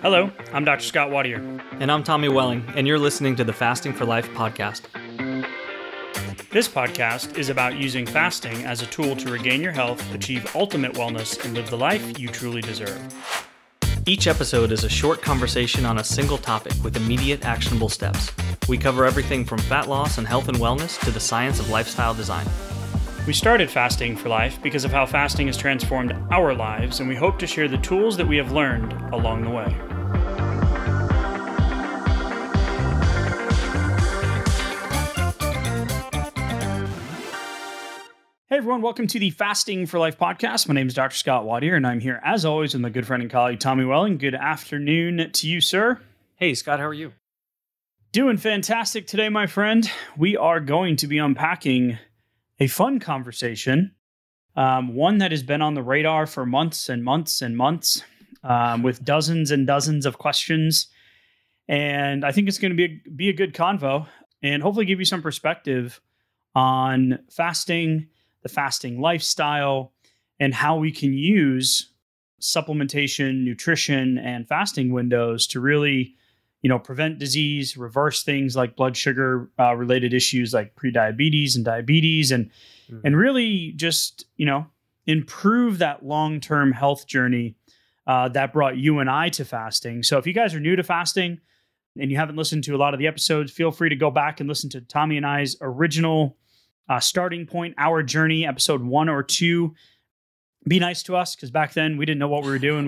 Hello, I'm Dr. Scott Wadier. And I'm Tommy Welling, and you're listening to the Fasting for Life podcast. This podcast is about using fasting as a tool to regain your health, achieve ultimate wellness, and live the life you truly deserve. Each episode is a short conversation on a single topic with immediate actionable steps. We cover everything from fat loss and health and wellness to the science of lifestyle design. We started Fasting for Life because of how fasting has transformed our lives, and we hope to share the tools that we have learned along the way. Hey everyone, welcome to the Fasting for Life podcast. My name is Dr. Scott Wadier, and I'm here as always with my good friend and colleague, Tommy Welling. Good afternoon to you, sir. Hey, Scott, how are you? Doing fantastic today, my friend. We are going to be unpacking a fun conversation, one that has been on the radar for months and months and months, with dozens and dozens of questions. And I think it's going to be a good convo and hopefully give you some perspective on fasting, the fasting lifestyle, and how we can use supplementation, nutrition, and fasting windows to really, prevent disease, reverse things like blood sugar related issues like prediabetes and diabetes, and really just, improve that long-term health journey that brought you and I to fasting. So if you guys are new to fasting and you haven't listened to a lot of the episodes, feel free to go back and listen to Tommy and I's original starting point, our journey, episode 1 or 2. Be nice to us, because back then we didn't know what we were doing.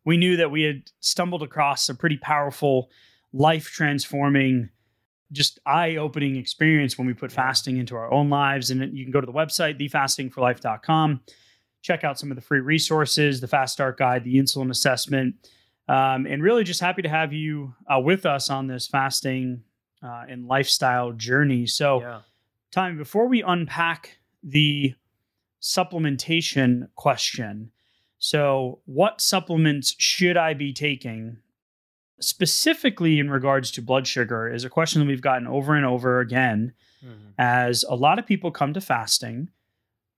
We knew that we had stumbled across a pretty powerful, life-transforming, just eye-opening experience when we put fasting into our own lives. And you can go to the website, thefastingforlife.com, check out some of the free resources, the Fast Start Guide, the insulin assessment, and really just happy to have you with us on this fasting and lifestyle journey. So, Tommy, before we unpack the supplementation question, so what supplements should I be taking specifically in regards to blood sugar is a question that we've gotten over and over again, as a lot of people come to fasting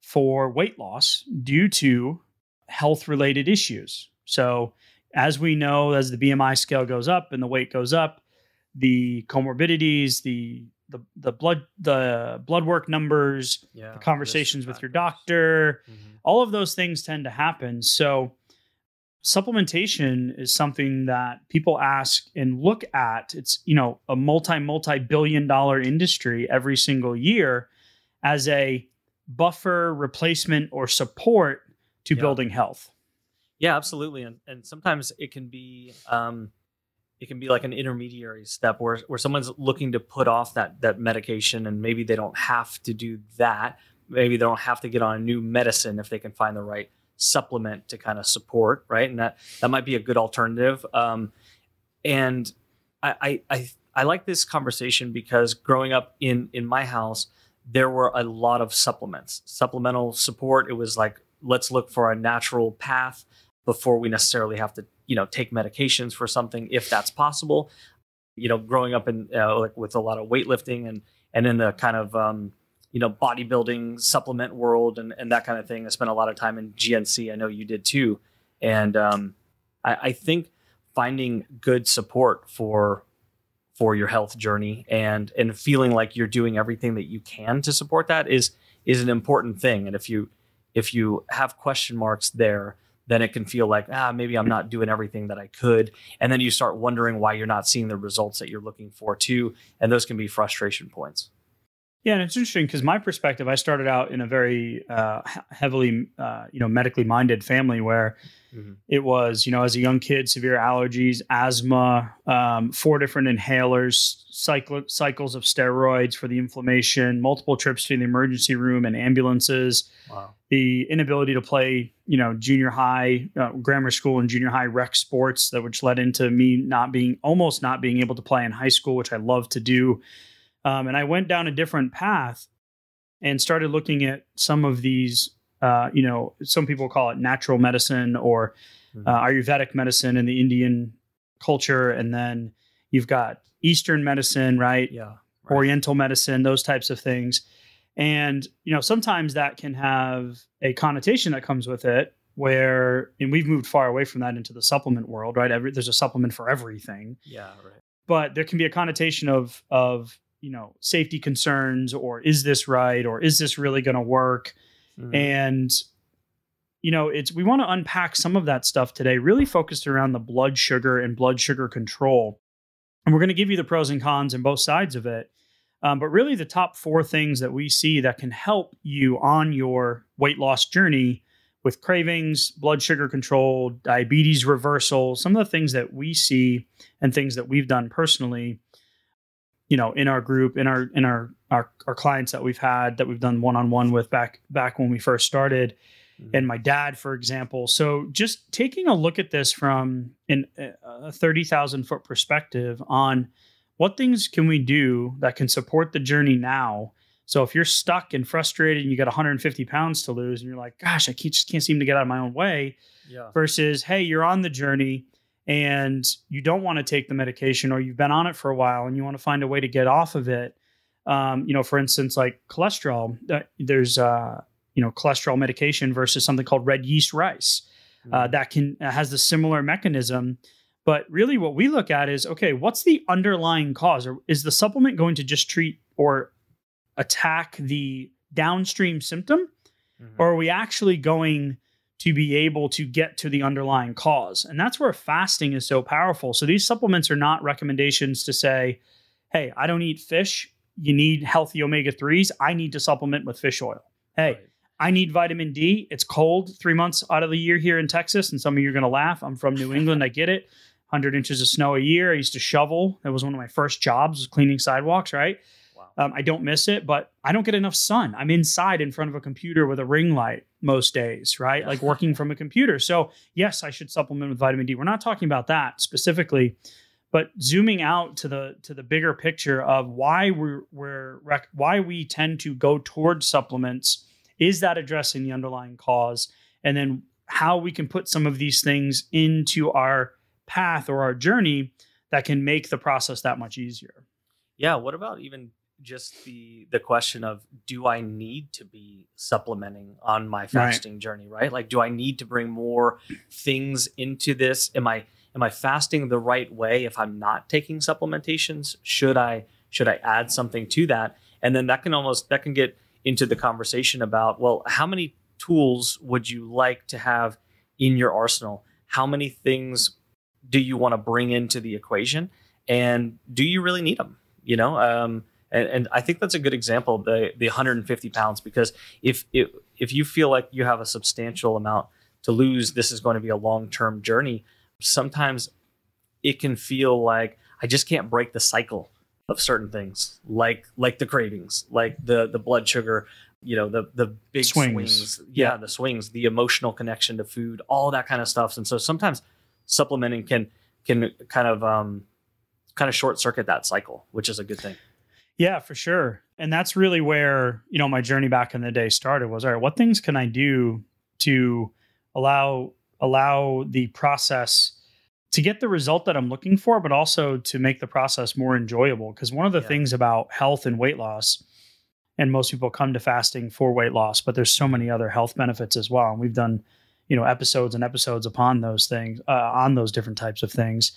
for weight loss due to health-related issues. So as we know, as the BMI scale goes up and the weight goes up, the comorbidities, the blood work numbers, the conversations with your doctor, all of those things tend to happen. So supplementation is something that people ask and look at. It's, a multi-billion dollar industry every single year as a buffer, replacement, or support to building health. Yeah, absolutely. And sometimes it can be like an intermediary step where someone's looking to put off that medication, and maybe they don't have to do that. Maybe they don't have to get on a new medicine if they can find the right supplement to kind of support, right? And that might be a good alternative. And I like this conversation because growing up in my house, there were a lot of supplemental support. It was like, let's look for a natural path before we necessarily have to take medications for something, if that's possible. Growing up in with a lot of weightlifting and in the kind of bodybuilding supplement world and that kind of thing. I spent a lot of time in GNC. I know you did too. And I think finding good support for your health journey and feeling like you're doing everything that you can to support that is an important thing. And if you have question marks there, then it can feel like, maybe I'm not doing everything that I could. And then you start wondering why you're not seeing the results that you're looking for too. And those can be frustration points. Yeah, and it's interesting because my perspective, I started out in a very heavily, medically minded family where it was, as a young kid, severe allergies, asthma, 4 different inhalers, cycles of steroids for the inflammation, multiple trips to the emergency room and ambulances. Wow. The inability to play, junior high, grammar school and junior high rec sports, which led into me almost not being able to play in high school, which I love to do. And I went down a different path and started looking at some of these, some people call it natural medicine or Ayurvedic medicine in the Indian culture. And then you've got Eastern medicine, right? Yeah. Right. Oriental medicine, those types of things. And, sometimes that can have a connotation that comes with it and we've moved far away from that into the supplement world, right? There's a supplement for everything. Yeah, right. But there can be a connotation of safety concerns, or is this right, or is this really going to work? Mm-hmm. And we want to unpack some of that stuff today, really focused around the blood sugar and blood sugar control. And we're going to give you the pros and cons and both sides of it. But really the top 4 things that we see that can help you on your weight loss journey with cravings, blood sugar control, diabetes reversal, some of the things that we see and things that we've done personally, in our group, in our clients that we've done one-on-one with back when we first started, and my dad, for example. So just taking a look at this from a 30,000 foot perspective on what things can we do that can support the journey now. So if you're stuck and frustrated and you got 150 pounds to lose and you're like, gosh, I just can't seem to get out of my own way, versus, hey, you're on the journey and you don't want to take the medication, or you've been on it for a while and you want to find a way to get off of it. For instance, like cholesterol, there's cholesterol medication versus something called red yeast rice that has the similar mechanism. But really what we look at is, okay, what's the underlying cause? Or is the supplement going to just treat or attack the downstream symptom? Or are we actually going to be able to get to the underlying cause? And that's where fasting is so powerful. So these supplements are not recommendations to say, hey, I don't eat fish. You need healthy omega-3s. I need to supplement with fish oil. Hey, right. I need vitamin D. It's cold 3 months out of the year here in Texas. And some of you are going to laugh. I'm from New England. I get it. 100 inches of snow a year. I used to shovel. That was one of my first jobs, was cleaning sidewalks, right? Wow. I don't miss it, but I don't get enough sun. I'm inside in front of a computer with a ring light most days, right? Like working from a computer. So yes, I should supplement with vitamin D. We're not talking about that specifically, but zooming out to the bigger picture of why why we tend to go towards supplements. Is that addressing the underlying cause? And then how we can put some of these things into our path or our journey that can make the process that much easier. Yeah. What about even just the question of, do I need to be supplementing on my fasting journey, right? Like, do I need to bring more things into this? Am I fasting the right way if I'm not taking supplementations? Should I add something to that? And then that can get into the conversation about, well, how many tools would you like to have in your arsenal? How many things do you want to bring into the equation? And do you really need them? And I think that's a good example, the 150 pounds, because if you feel like you have a substantial amount to lose, this is going to be a long-term journey. Sometimes it can feel like I just can't break the cycle of certain things, like the cravings, like the blood sugar, the big swings. Yeah, the swings, the emotional connection to food, all that kind of stuff. And so sometimes supplementing can kind of short circuit that cycle, which is a good thing. Yeah, for sure. And that's really where, my journey back in the day started was, all right, what things can I do to allow the process to get the result that I'm looking for, but also to make the process more enjoyable? Because one of the things about health and weight loss, and most people come to fasting for weight loss, but there's so many other health benefits as well. And we've done, episodes and episodes upon those things, on those different types of things.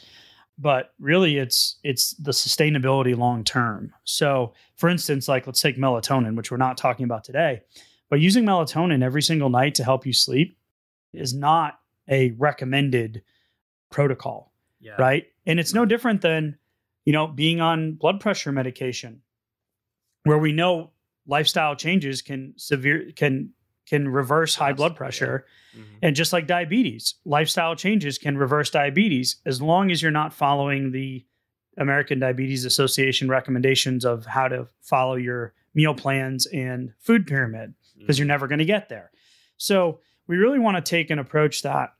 But really it's the sustainability long-term. So for instance, like let's take melatonin, which we're not talking about today, but using melatonin every single night to help you sleep is not a recommended protocol, right? And it's no different than, being on blood pressure medication, where we know lifestyle changes can reverse high blood pressure. Mm-hmm. And just like diabetes, lifestyle changes can reverse diabetes as long as you're not following the American Diabetes Association recommendations of how to follow your meal plans and food pyramid, because you're never going to get there. So we really want to take an approach that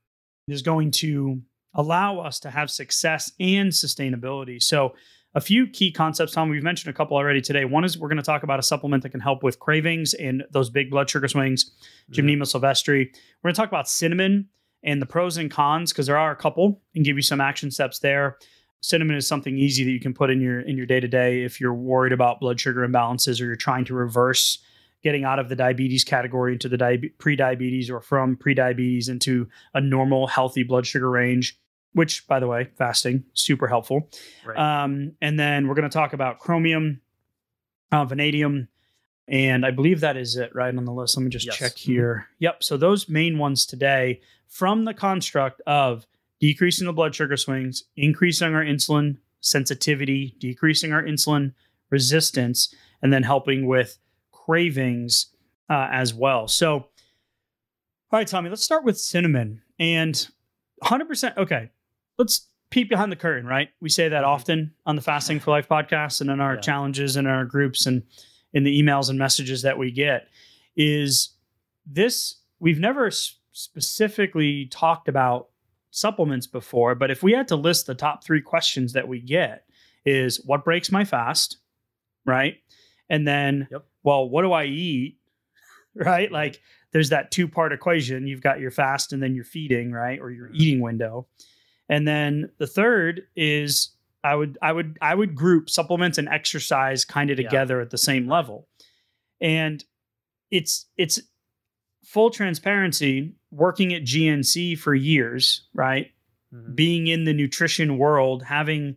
is going to allow us to have success and sustainability. So a few key concepts, Tom, we've mentioned a couple already today. One is we're going to talk about a supplement that can help with cravings and those big blood sugar swings, Gymnema sylvestre. We're going to talk about cinnamon and the pros and cons, because there are a couple, and give you some action steps there. Cinnamon is something easy that you can put in your day-to-day if you're worried about blood sugar imbalances or you're trying to reverse getting out of the diabetes category into the pre-diabetes, or from pre-diabetes into a normal, healthy blood sugar range, which, by the way, fasting, super helpful. Right. And then we're going to talk about chromium, vanadium, and I believe that is it right on the list. Let me just check here. Yep. So those main ones today, from the construct of decreasing the blood sugar swings, increasing our insulin sensitivity, decreasing our insulin resistance, and then helping with cravings as well. So, all right, Tommy, let's start with cinnamon. And 100%, okay, let's peek behind the curtain, right? We say that often on the Fasting for Life podcast and in our challenges and in our groups and in the emails and messages that we get, is this, we've never specifically talked about supplements before, but if we had to list the top 3 questions that we get, is what breaks my fast, right? And then, well, what do I eat, right? Like there's that 2-part equation. You've got your fast and then your feeding, right? Or your eating window. And then the third is I would group supplements and exercise kind of together at the same level. And it's full transparency, working at GNC for years, right? Being in the nutrition world, having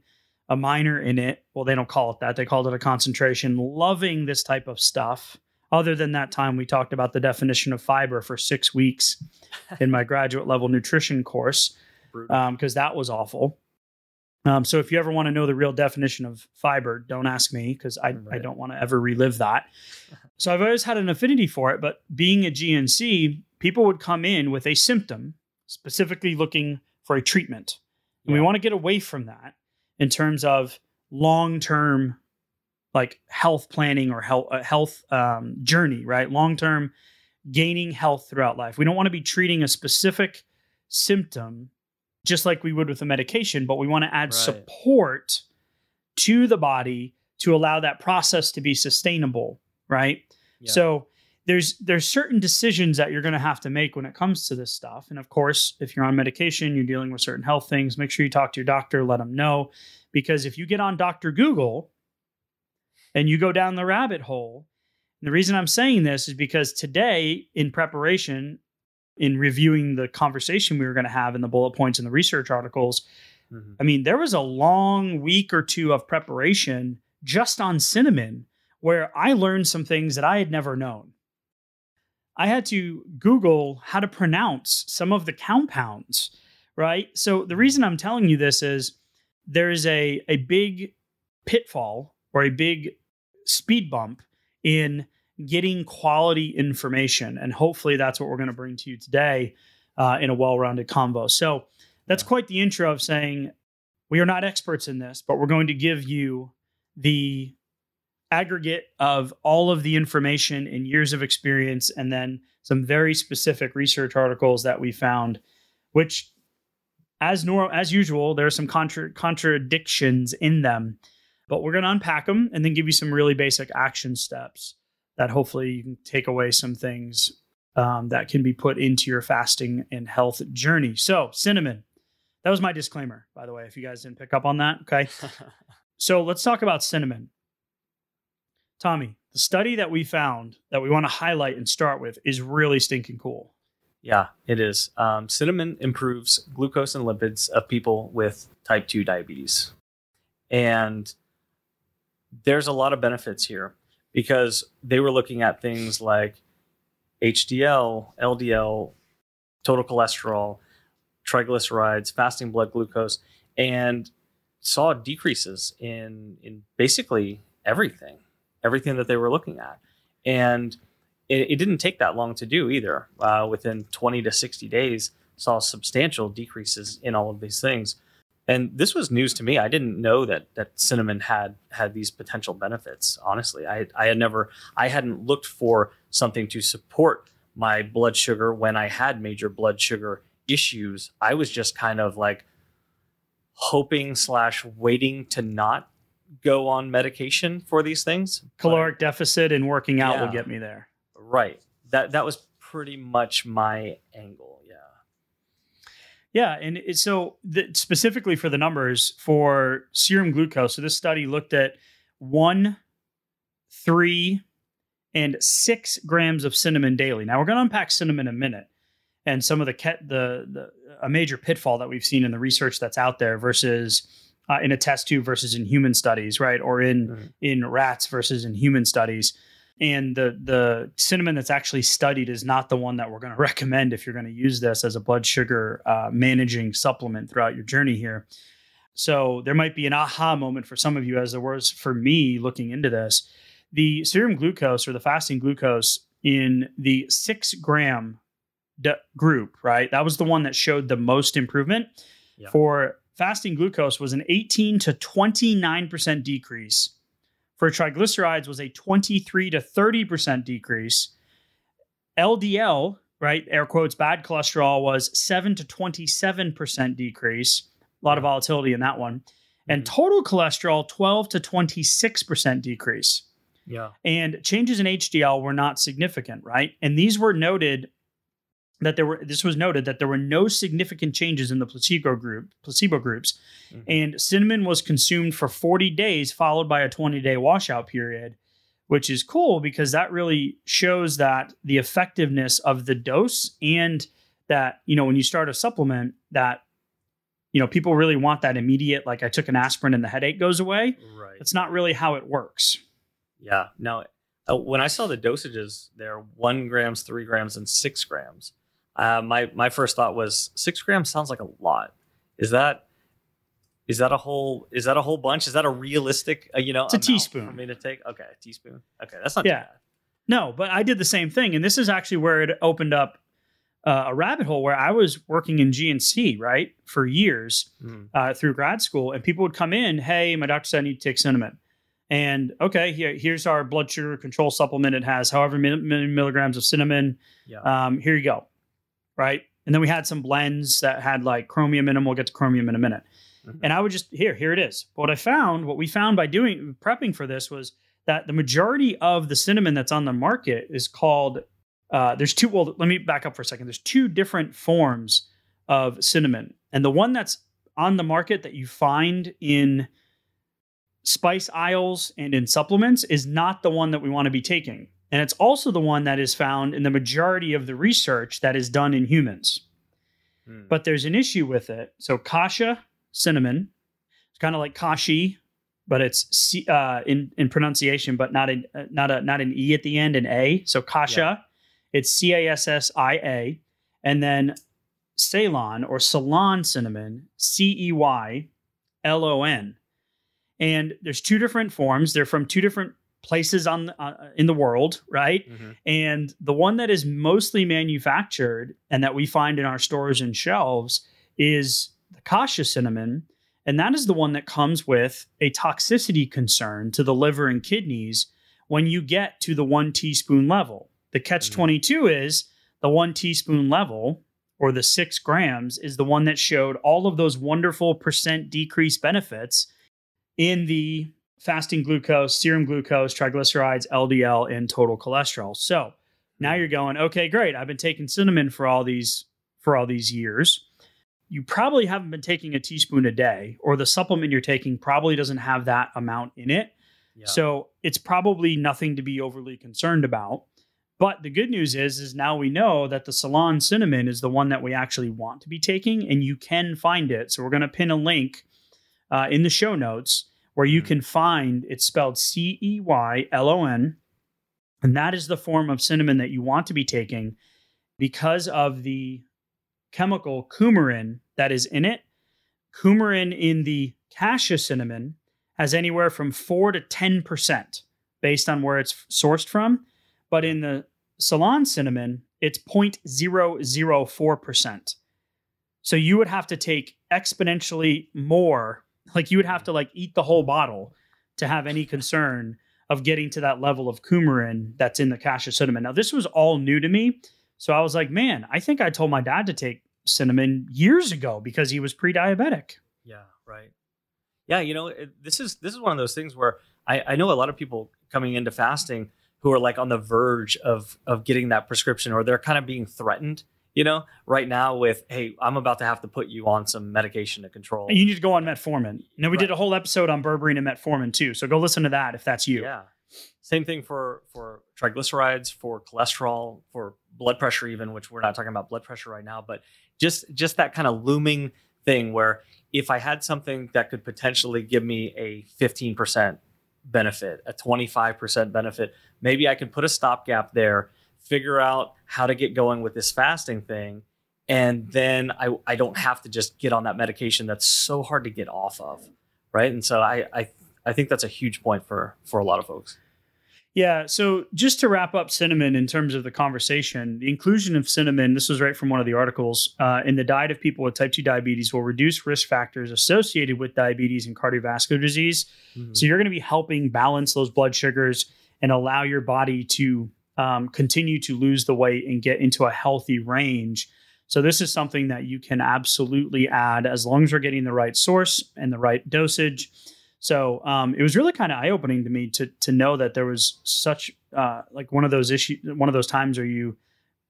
a minor in it. Well, they don't call it that. They called it a concentration. Loving this type of stuff. Other than that time, we talked about the definition of fiber for 6 weeks in my graduate level nutrition course, because that was awful. So if you ever want to know the real definition of fiber, don't ask me, because I don't want to ever relive that. So I've always had an affinity for it, but being a GNC, people would come in with a symptom, specifically looking for a treatment. And we want to get away from that in terms of long-term, like health planning or health journey, right? Long-term gaining health throughout life. We don't want to be treating a specific symptom just like we would with a medication, but we want to add support to the body to allow that process to be sustainable, right? So there's certain decisions that you're going to have to make when it comes to this stuff. And of course, if you're on medication, you're dealing with certain health things, make sure you talk to your doctor, let them know. Because if you get on Dr. Google and you go down the rabbit hole, and the reason I'm saying this is because today, in preparation, in reviewing the conversation we were going to have in the bullet points and the research articles, I mean, there was a long week or 2 of preparation just on cinnamon, where I learned some things that I had never known. I had to Google how to pronounce some of the compounds, right? So the reason I'm telling you this is there is a big pitfall or a big speed bump in getting quality information. And hopefully that's what we're going to bring to you today in a well-rounded convo. So that's quite the intro of saying we are not experts in this, but we're going to give you the aggregate of all of the information and years of experience, and then some very specific research articles that we found, which as usual, there are some contradictions in them, but we're going to unpack them and then give you some really basic action steps that hopefully you can take away some things that can be put into your fasting and health journey. So cinnamon, that was my disclaimer, by the way, if you guys didn't pick up on that. Okay. So let's talk about cinnamon. Tommy, the study that we found that we want to highlight and start with is really stinking cool. Yeah, it is. Cinnamon improves glucose and lipids of people with type 2 diabetes. And there's a lot of benefits here, because they were looking at things like HDL, LDL, total cholesterol, triglycerides, fasting blood glucose, and saw decreases in basically everything that they were looking at. And it didn't take that long to do either. Within 20 to 60 days, saw substantial decreases in all of these things. And this was news to me. I didn't know that cinnamon had these potential benefits. Honestly, I hadn't looked for something to support my blood sugar when I had major blood sugar issues. I was just kind of like hoping / waiting to not go on medication for these things. Caloric deficit and working out will get me there. Right. That was pretty much my angle. Yeah. Yeah. And specifically for the numbers for serum glucose. So this study looked at 1, 3, and 6 grams of cinnamon daily. Now we're going to unpack cinnamon in a minute and some of a major pitfall that we've seen in the research that's out there versus in a test tube versus in human studies, right? Or in rats versus in human studies. And the cinnamon that's actually studied is not the one that we're going to recommend if you're going to use this as a blood sugar managing supplement throughout your journey here. So there might be an aha moment for some of you, as there was for me looking into this. The serum glucose or the fasting glucose in the 6 gram group, right? That was the one that showed the most improvement. Yeah. For fasting glucose was an 18 to 29% decrease. For triglycerides was a 23 to 30% decrease. LDL, right, air quotes, bad cholesterol was 7 to 27% decrease. A lot of volatility in that one. And total cholesterol, 12 to 26% decrease. Yeah. And changes in HDL were not significant, right? And these were noted that this was noted that there were no significant changes in the placebo groups. And cinnamon was consumed for 40 days, followed by a 20-day washout period, which is cool because that really shows that the effectiveness of the dose and that, when you start a supplement that, people really want that immediate, like I took an aspirin and the headache goes away. Right. That's not really how it works. Yeah. Now, when I saw the dosages there, 1 grams, 3 grams, and 6 grams, my first thought was 6 grams sounds like a lot. Is that a whole bunch? Is that a realistic, it's a teaspoon for me to take? Okay. A teaspoon. Okay. That's not too bad. No, but I did the same thing. And this is actually where it opened up a rabbit hole where I was working in GNC, right, for years through grad school. And people would come in, hey, my doctor said I need to take cinnamon. And okay, here's our blood sugar control supplement. It has however many milligrams of cinnamon. Yeah. Here you go. Right. And then we had some blends that had like chromium in them. We'll get to chromium in a minute. And I would just, here it is. But what we found by prepping for this was that the majority of the cinnamon that's on the market is called, let me back up for a second. There's 2 different forms of cinnamon. And the one that's on the market that you find in spice aisles and in supplements is not the one that we want to be taking. And it's also the one that is found in the majority of the research that is done in humans. But there's an issue with it. So kasha cinnamon, it's kind of like kashi, but it's in pronunciation, but not an E at the end, an A. So kasha, it's CASSIA. And then Ceylon or Ceylon cinnamon, CEYLON. And there's 2 different forms. They're from 2 different places in the world, right? And the one that is mostly manufactured and that we find in our stores and shelves is the kasha cinnamon. And that is the one that comes with a toxicity concern to the liver and kidneys when you get to the 1 teaspoon level. The catch-22 is the 1 teaspoon level, or the 6 grams, is the one that showed all of those wonderful percent decrease benefits in the fasting glucose, serum glucose, triglycerides, LDL, and total cholesterol. So now you're going, okay, great. I've been taking cinnamon for all these years. You probably haven't been taking a teaspoon a day, or the supplement you're taking probably doesn't have that amount in it. Yeah. So it's probably nothing to be overly concerned about. But the good news is now we know that the Ceylon cinnamon is the one that we actually want to be taking, and you can find it. So we're going to pin a link in the show notes where you can find, it's spelled CEYLON, and that is the form of cinnamon that you want to be taking because of the chemical coumarin that is in it. Coumarin in the cassia cinnamon has anywhere from 4 to 10% based on where it's sourced from. But in the Ceylon cinnamon, it's 0.004%. So you would have to take exponentially more. Like you would have to like eat the whole bottle to have any concern of getting to that level of coumarin that's in the cassia cinnamon. Now, this was all new to me. So I was like, man, I think I told my dad to take cinnamon years ago because he was pre-diabetic. Yeah, right. Yeah, this is one of those things where I know a lot of people coming into fasting who are like on the verge of getting that prescription, or they're kind of being threatened, right now with, hey, I'm about to have to put you on some medication to control. And you need to go on metformin. We did a whole episode on berberine and metformin too. So go listen to that if that's you. Yeah. Same thing for triglycerides, for cholesterol, for blood pressure, even, which we're not talking about blood pressure right now, but just that kind of looming thing where if I had something that could potentially give me a 15% benefit, a 25% benefit, maybe I could put a stopgap there, figure out how to get going with this fasting thing, and then I don't have to just get on that medication that's so hard to get off of, right? And so I think that's a huge point for a lot of folks. Yeah. So just to wrap up cinnamon in terms of the conversation, the inclusion of cinnamon, this was right from one of the articles, in the diet of people with type 2 diabetes will reduce risk factors associated with diabetes and cardiovascular disease. Mm-hmm. So you're going to be helping balance those blood sugars and allow your body to continue to lose the weight and get into a healthy range. So this is something that you can absolutely add as long as we're getting the right source and the right dosage. So it was really kind of eye-opening to me to know that there was such like one of those times where you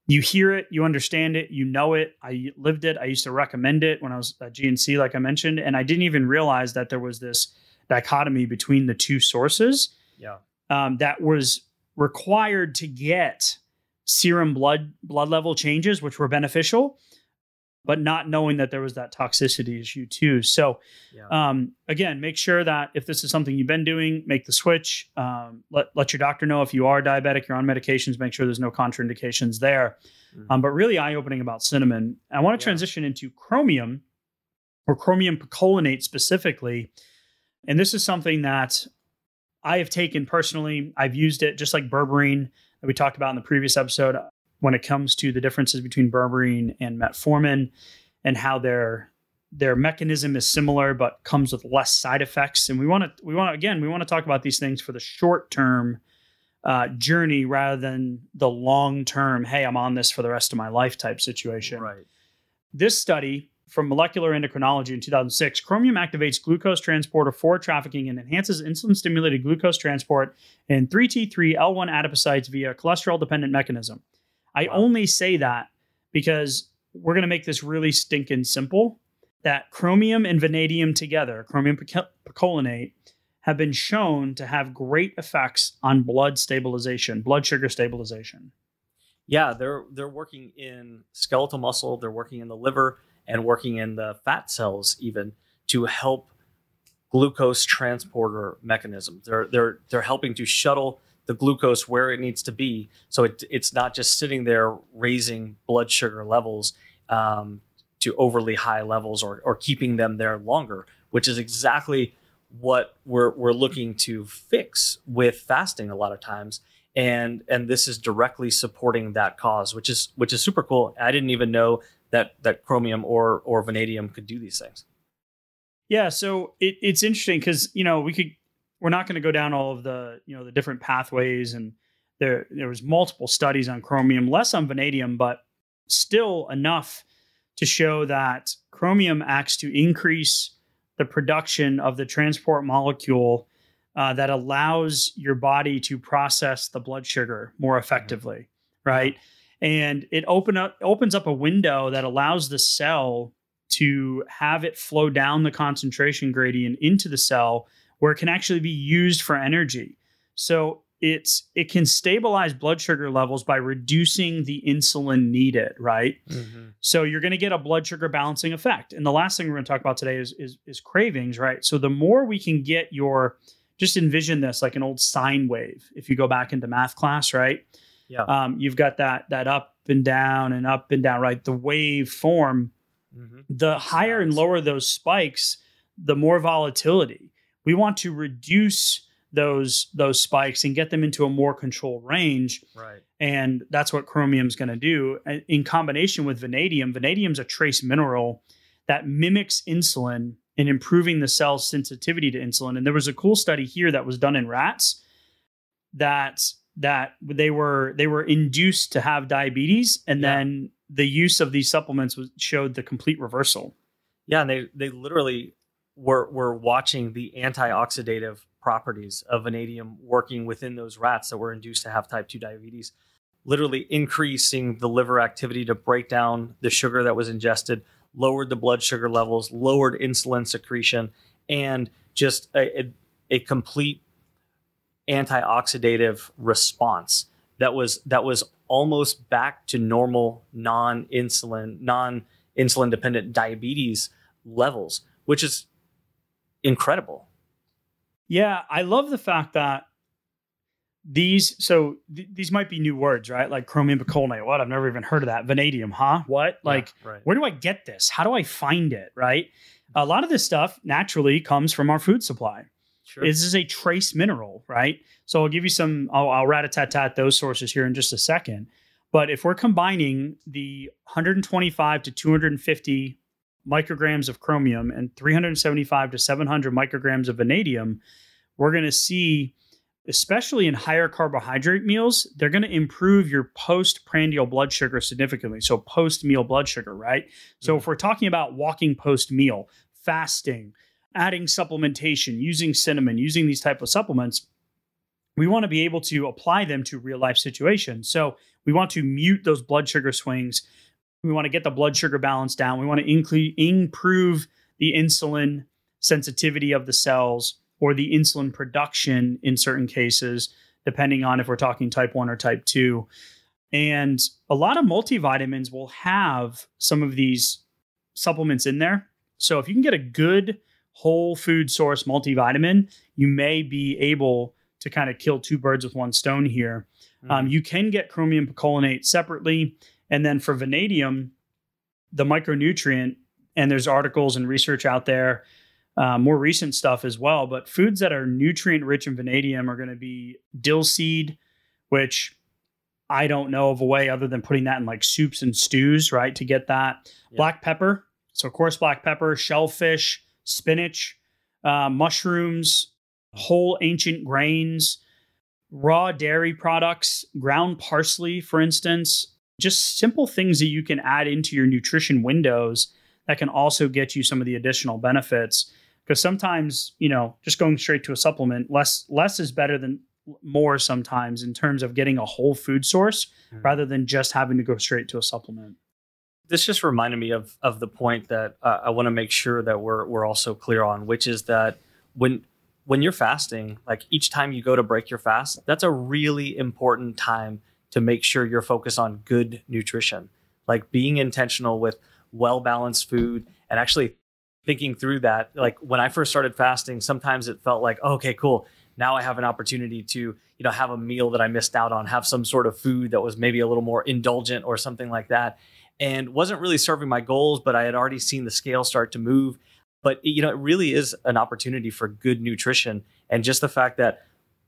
hear it, you understand it, you know it. I lived it. I used to recommend it when I was at GNC, like I mentioned, and I didn't even realize that there was this dichotomy between the two sources. Yeah, that was required to get serum blood level changes, which were beneficial, but not knowing that there was that toxicity issue too. So again, make sure that if this is something you've been doing, make the switch. Let your doctor know if you are diabetic, you're on medications, make sure there's no contraindications there. Mm-hmm. But really eye-opening about cinnamon. I want to transition into chromium, or chromium picolinate specifically. And this is something that I have taken personally. I've used it just like berberine that we talked about in the previous episode, when it comes to the differences between berberine and metformin and how their mechanism is similar but comes with less side effects. And we want to talk about these things for the short-term journey rather than the long-term, hey, I'm on this for the rest of my life type situation. Right. This study from Molecular Endocrinology in 2006, chromium activates glucose transporter 4 trafficking and enhances insulin-stimulated glucose transport in 3T3L1 adipocytes via cholesterol-dependent mechanism. I only say that because we're going to make this really stinking simple, that chromium and vanadium together, chromium picolinate, have been shown to have great effects on blood stabilization, blood sugar stabilization. Yeah, they're working in skeletal muscle, they're working in the liver, and working in the fat cells even to help glucose transporter mechanisms. They're helping to shuttle the glucose where it needs to be, so it's not just sitting there raising blood sugar levels to overly high levels or keeping them there longer, which is exactly what we're looking to fix with fasting a lot of times. And this is directly supporting that cause, which is super cool. I didn't even know that chromium or vanadium could do these things. Yeah, so it's interesting because we're not going to go down all of the the different pathways, and there was multiple studies on chromium, less on vanadium, but still enough to show that chromium acts to increase the production of the transport molecule that allows your body to process the blood sugar more effectively, right? And it opens up a window that allows the cell to have it flow down the concentration gradient into the cell where it can actually be used for energy. So it can stabilize blood sugar levels by reducing the insulin needed, right? Mm-hmm. So you're going to get a blood sugar balancing effect. And the last thing we're going to talk about today is cravings, right? So the more we can get just envision this like an old sine wave. If you go back into math class, right? Yeah. You've got that up and down, right? The wave form. Mm-hmm. The higher and lower those spikes, the more volatility. We want to reduce those spikes and get them into a more controlled range. Right. And that's what chromium is going to do. In combination with vanadium, vanadium's a trace mineral that mimics insulin in improving the cell's sensitivity to insulin. And there was a cool study here that was done in rats that they were induced to have diabetes, and then the use of these supplements showed the complete reversal. Yeah, and they literally were watching the antioxidative properties of vanadium working within those rats that were induced to have type 2 diabetes, literally increasing the liver activity to break down the sugar that was ingested, lowered the blood sugar levels, lowered insulin secretion, and just a complete antioxidative response that was almost back to normal non-insulin dependent diabetes levels, which is incredible. Yeah, I love the fact that these might be new words, right? Like chromium picolinate. What? I've never even heard of that. Vanadium, huh? What? Like, right. Where do I get this? How do I find it? Right? A lot of this stuff naturally comes from our food supply. Sure. This is a trace mineral, right? So I'll give you some, I'll rat-a-tat-tat those sources here in just a second. But if we're combining the 125 to 250 micrograms of chromium and 375 to 700 micrograms of vanadium, we're going to see, especially in higher carbohydrate meals, they're going to improve your postprandial blood sugar significantly. So post-meal blood sugar, right? So if we're talking about walking post-meal, fasting, adding supplementation, using cinnamon, using these type of supplements, we want to be able to apply them to real life situations. So we want to mute those blood sugar swings. We want to get the blood sugar balance down. We want to improve the insulin sensitivity of the cells or the insulin production in certain cases, depending on if we're talking type 1 or type 2. And a lot of multivitamins will have some of these supplements in there. So if you can get a good whole food source multivitamin, you may be able to kind of kill two birds with one stone here. You can get chromium picolinate separately. And then for vanadium, the micronutrient, and there's articles and research out there, more recent stuff as well, but foods that are nutrient rich in vanadium are going to be dill seed, which I don't know of a way other than putting that in like soups and stews, right? To get that. Yeah. Black pepper. So coarse black pepper, shellfish, spinach, mushrooms, whole ancient grains, raw dairy products, ground parsley, for instance, just simple things that you can add into your nutrition windows that can also get you some of the additional benefits. Because sometimes, just going straight to a supplement, less is better than more sometimes in terms of getting a whole food source rather than just having to go straight to a supplement. This just reminded me of the point that I want to make sure that we're also clear on, which is that when you're fasting, like each time you go to break your fast, that's a really important time to make sure you're focused on good nutrition, like being intentional with well-balanced food and actually thinking through that. Like when I first started fasting, sometimes it felt like, oh, okay, cool. Now I have an opportunity to, have a meal that I missed out on, have some sort of food that was maybe a little more indulgent or something like that. And wasn't really serving my goals, but I had already seen the scale start to move. But, it really is an opportunity for good nutrition. And just the fact that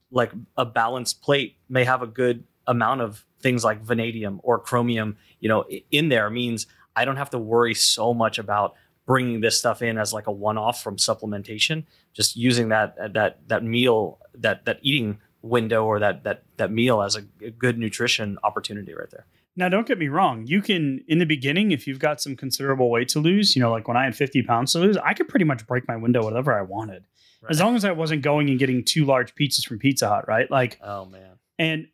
like a balanced plate may have a good amount of things like vanadium or chromium, in there means I don't have to worry so much about bringing this stuff in as like a one-off from supplementation, just using that meal, that eating window or that meal as a good nutrition opportunity right there. Now, don't get me wrong. You can, in the beginning, if you've got some considerable weight to lose, like when I had 50 pounds to lose, I could pretty much break my window whatever I wanted. Right. As long as I wasn't going and getting 2 large pizzas from Pizza Hut, right? Like, oh man. And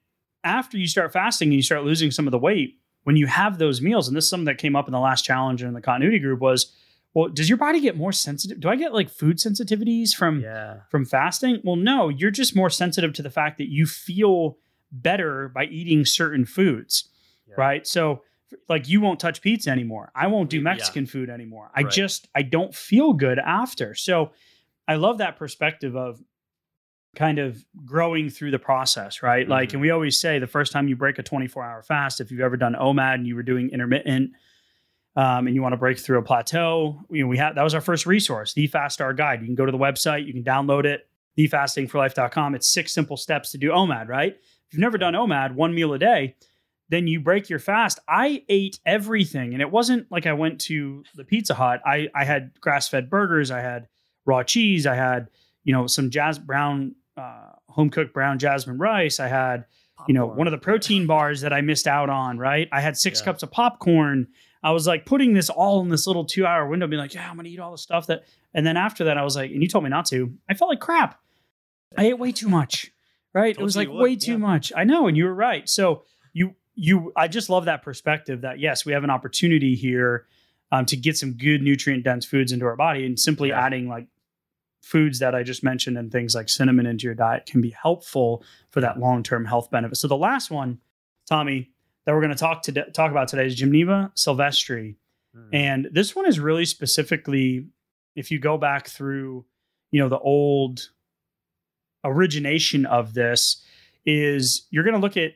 after you start fasting and you start losing some of the weight, when you have those meals, and this is something that came up in the last challenge and in the continuity group was, well, does your body get more sensitive? Do I get like food sensitivities from fasting? Well, no, you're just more sensitive to the fact that you feel better by eating certain foods. Right. So like you won't touch pizza anymore. I won't do Mexican food anymore. I don't feel good after. So I love that perspective of kind of growing through the process. Right. Like, and we always say the first time you break a 24-hour fast, if you've ever done OMAD and you were doing intermittent and you want to break through a plateau, that was our first resource, the Fast Star Guide. You can go to the website, you can download it, thefastingforlife.com. It's 6 simple steps to do OMAD. Right. If you've never done OMAD, 1 meal a day, then you break your fast. I ate everything. And it wasn't like I went to the Pizza Hut. I had grass-fed burgers. I had raw cheese. I had, some home-cooked brown jasmine rice. I had, popcorn. One of the protein bars that I missed out on, right? I had 6 cups of popcorn. I was like putting this all in this little 2-hour window, being like, yeah, I'm going to eat all the stuff and then after that, I was like, and you told me not to, I felt like crap. I ate way too much, right? It was like way too much. I know. And you were right. So I just love that perspective that yes, we have an opportunity here to get some good nutrient dense foods into our body, and simply adding like foods that I just mentioned and things like cinnamon into your diet can be helpful for that long-term health benefit. So the last one, Tommy, that we're going to talk about today is Gymnema sylvestre. And this one is really specifically, if you go back through, the old origination of this, is you're going to look at,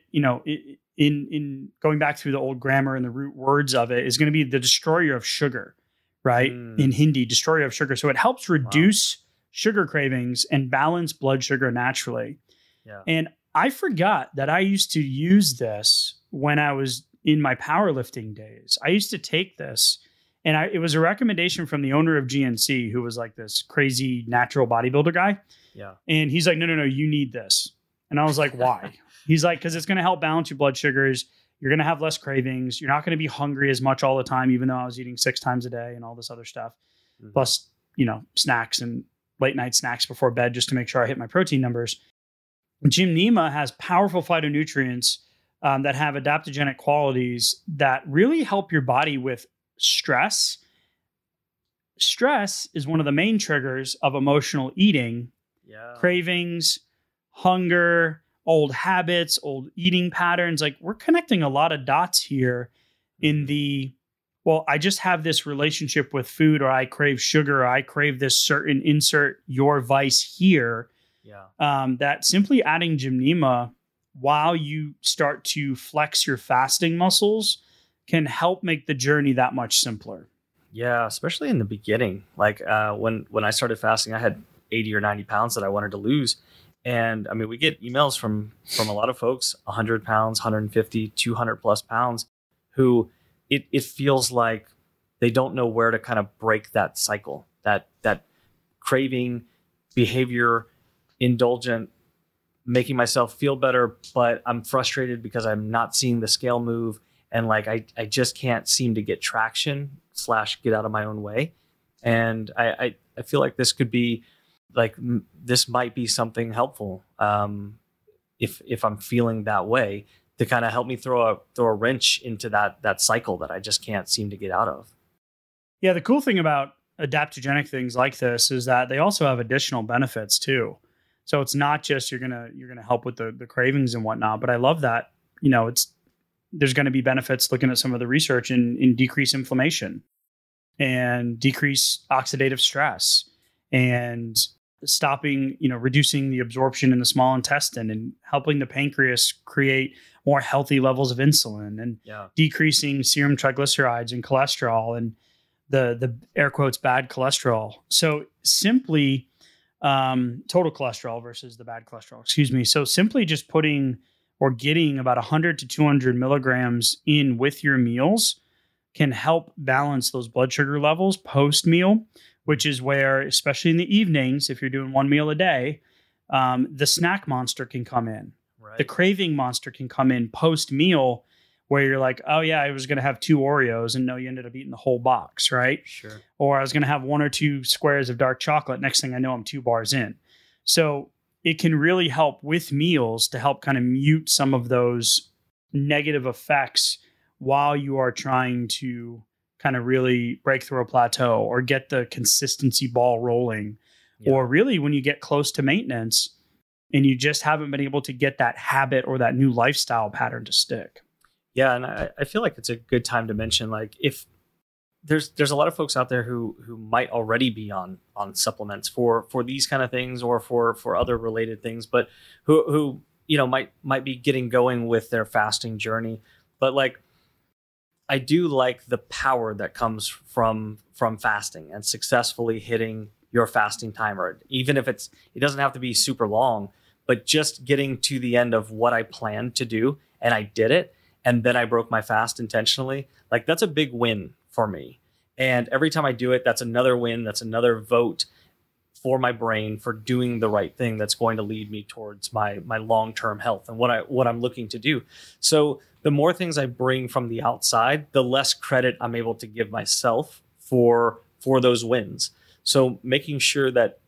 in going back through the old grammar and the root words of it, is going to be the destroyer of sugar, right? In Hindi, destroyer of sugar. So it helps reduce sugar cravings and balance blood sugar naturally. Yeah. And I forgot that I used to use this when I was in my powerlifting days. I used to take this, and it was a recommendation from the owner of GNC, who was like this crazy natural bodybuilder guy. Yeah. And he's like, no, you need this. And I was like, why? He's like, because it's going to help balance your blood sugars. You're going to have less cravings. You're not going to be hungry as much all the time, even though I was eating 6 times a day and all this other stuff. Plus, snacks and late night snacks before bed just to make sure I hit my protein numbers. Gymnema has powerful phytonutrients that have adaptogenic qualities that really help your body with stress. Stress is one of the main triggers of emotional eating, cravings, hunger, old habits, old eating patterns. Like, we're connecting a lot of dots here in I just have this relationship with food, or I crave sugar, or I crave this certain insert your vice here. That simply adding Gymnema while you start to flex your fasting muscles can help make the journey that much simpler. Yeah, especially in the beginning. Like when I started fasting, I had 80 or 90 pounds that I wanted to lose. And I mean, we get emails from a lot of folks, 100 pounds, 150, 200 plus pounds, who it feels like they don't know where to kind of break that cycle, that craving behavior, indulgent, making myself feel better, but I'm frustrated because I'm not seeing the scale move. And like, I just can't seem to get traction / get out of my own way. And I feel like this could be like, this might be something helpful. If I'm feeling that way, to kind of help me throw a wrench into that cycle that I just can't seem to get out of. Yeah. The cool thing about adaptogenic things like this is that they also have additional benefits too. So it's not just you're gonna help with the cravings and whatnot, but I love that, there's going to be benefits looking at some of the research in decrease inflammation and decrease oxidative stress and stopping, reducing the absorption in the small intestine and helping the pancreas create more healthy levels of insulin and decreasing serum triglycerides and cholesterol and the air quotes bad cholesterol. So simply total cholesterol versus the bad cholesterol, excuse me. So simply just putting or getting about 100 to 200 milligrams in with your meals can help balance those blood sugar levels post-meal, which is where, especially in the evenings, if you're doing one meal a day, the snack monster can come in. Right. The craving monster can come in post-meal where you're like, oh yeah, I was going to have 2 Oreos and no, you ended up eating the whole box, right? Sure. Or I was going to have 1 or 2 squares of dark chocolate. Next thing I know, I'm 2 bars in. So it can really help with meals to help kind of mute some of those negative effects while you are trying to kind of really break through a plateau or get the consistency ball rolling. Yeah. Or really when you get close to maintenance and you just haven't been able to get that habit or that new lifestyle pattern to stick. Yeah. And I feel like it's a good time to mention, like, if there's a lot of folks out there who might already be on supplements for these kind of things or for other related things, but who might be getting going with their fasting journey. But like, I do like the power that comes from fasting and successfully hitting your fasting timer, even if it doesn't have to be super long, but just getting to the end of what I planned to do and I did it. And then I broke my fast intentionally. Like, that's a big win for me. And every time I do it, that's another win. That's another vote for my brain for doing the right thing that's going to lead me towards my long-term health and what I'm looking to do. So the more things I bring from the outside, the less credit I'm able to give myself for those wins. So making sure that,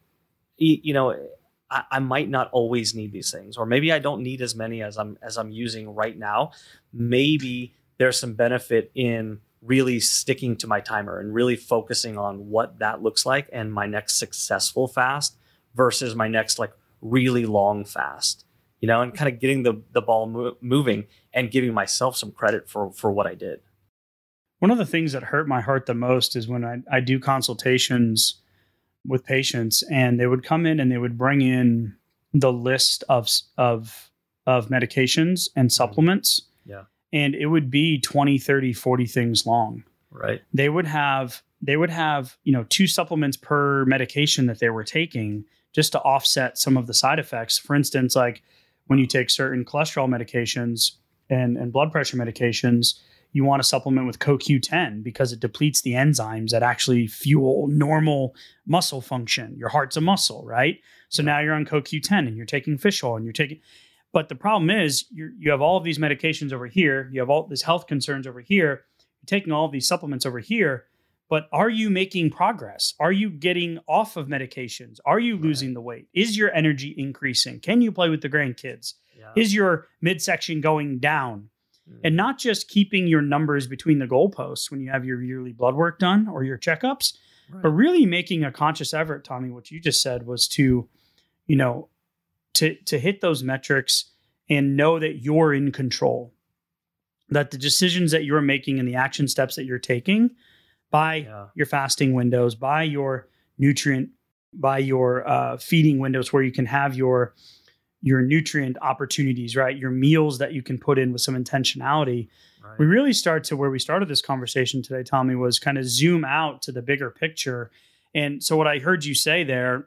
I might not always need these things, or maybe I don't need as many as I'm using right now. Maybe there's some benefit in really sticking to my timer and really focusing on what that looks like and my next successful fast versus my next like really long fast, and kind of getting the ball moving and giving myself some credit for what I did. One of the things that hurt my heart the most is when I do consultations with patients and they would come in and they would bring in the list of medications and supplements. Yeah. And it would be 20, 30, 40 things long. Right. They would have, 2 supplements per medication that they were taking just to offset some of the side effects. For instance, like when you take certain cholesterol medications and blood pressure medications, you want to supplement with CoQ10 because it depletes the enzymes that actually fuel normal muscle function. Your heart's a muscle, right? So now you're on CoQ10 and you're taking fish oil and you're taking, but the problem is you have all of these medications over here. You have all these health concerns over here. You're taking all of these supplements over here, but are you making progress? Are you getting off of medications? Are you losing the weight? Is your energy increasing? Can you play with the grandkids? Yeah. Is your midsection going down? And not just keeping your numbers between the goalposts when you have your yearly blood work done or your checkups, but really making a conscious effort, Tommy, what you just said was to hit those metrics and know that you're in control, that the decisions that you're making and the action steps that you're taking by your fasting windows, by your nutrient, by your feeding windows where you can have your nutrient opportunities, right? Your meals that you can put in with some intentionality. Right. We really start to where we started this conversation today, Tommy, was kind of zoom out to the bigger picture. And so what I heard you say there,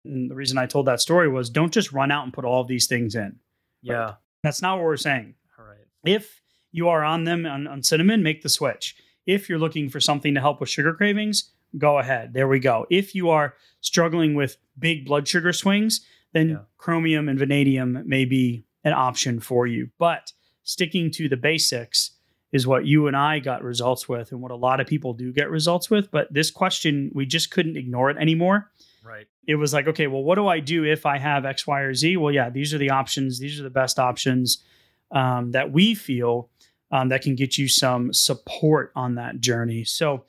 and the reason I told that story was don't just run out and put all of these things in. Yeah. Right? That's not what we're saying. All right. If you are on them on cinnamon, make the switch. If you're looking for something to help with sugar cravings, go ahead. There we go. If you are struggling with big blood sugar swings, then chromium and vanadium may be an option for you. But sticking to the basics is what you and I got results with and what a lot of people do get results with. But this question, we just couldn't ignore it anymore. Right. It was like, okay, well, what do I do if I have X, Y, or Z? Well, yeah, these are the options. These are the best options that we feel that can get you some support on that journey. So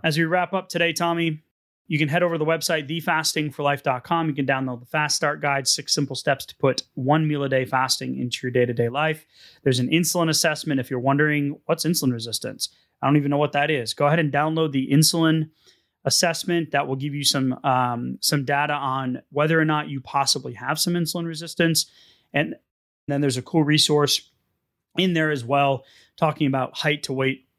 as we wrap up today, Tommy, you can head over to the website, thefastingforlife.com. You can download the Fast Start Guide, 6 simple steps to put 1 meal a day fasting into your day-to-day life. There's an insulin assessment. If you're wondering what's insulin resistance, I don't even know what that is. Go ahead and download the insulin assessment. That will give you some data on whether or not you possibly have some insulin resistance. And then there's a cool resource in there as well, talking about height to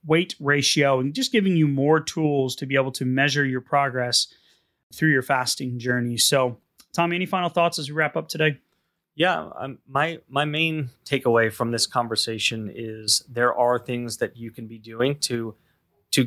weight ratio and just giving you more tools to be able to measure your progress through your fasting journey. So, Tommy, any final thoughts as we wrap up today? Yeah, my main takeaway from this conversation is there are things that you can be doing to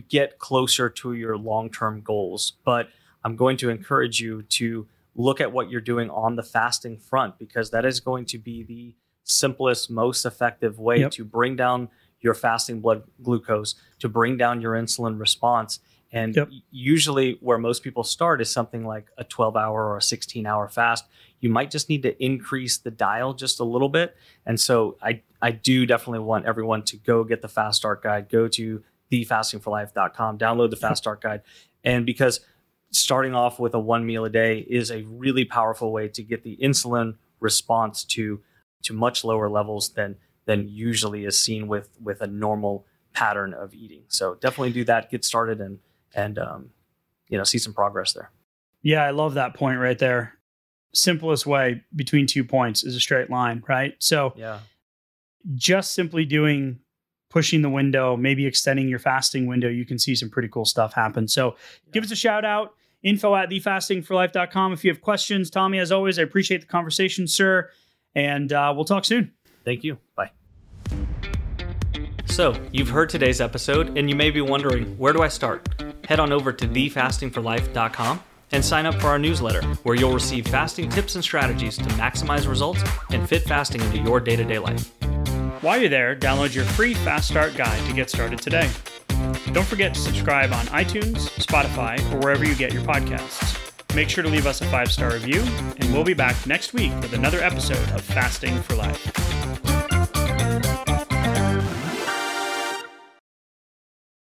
get closer to your long-term goals. But I'm going to encourage you to look at what you're doing on the fasting front, because that is going to be the simplest, most effective way to bring down your fasting blood glucose, to bring down your insulin response. And usually where most people start is something like a 12-hour or a 16-hour fast. You might just need to increase the dial just a little bit. And so I do definitely want everyone to go get the Fast Start Guide, go to thefastingforlife.com, download the Fast Start Guide. And because starting off with a 1 meal a day is a really powerful way to get the insulin response to much lower levels than usually is seen with a normal pattern of eating. So definitely do that, get started and see some progress there. Yeah, I love that point right there. Simplest way between 2 points is a straight line, right? So just simply pushing the window, maybe extending your fasting window, you can see some pretty cool stuff happen. So give us a shout out, info@thefastingforlife.com. If you have questions, Tommy, as always, I appreciate the conversation, sir. And we'll talk soon. Thank you. Bye. So you've heard today's episode and you may be wondering, where do I start? Head on over to thefastingforlife.com and sign up for our newsletter, where you'll receive fasting tips and strategies to maximize results and fit fasting into your day-to-day life. While you're there, download your free Fast Start Guide to get started today. Don't forget to subscribe on iTunes, Spotify, or wherever you get your podcasts. Make sure to leave us a 5-star review, and we'll be back next week with another episode of Fasting for Life.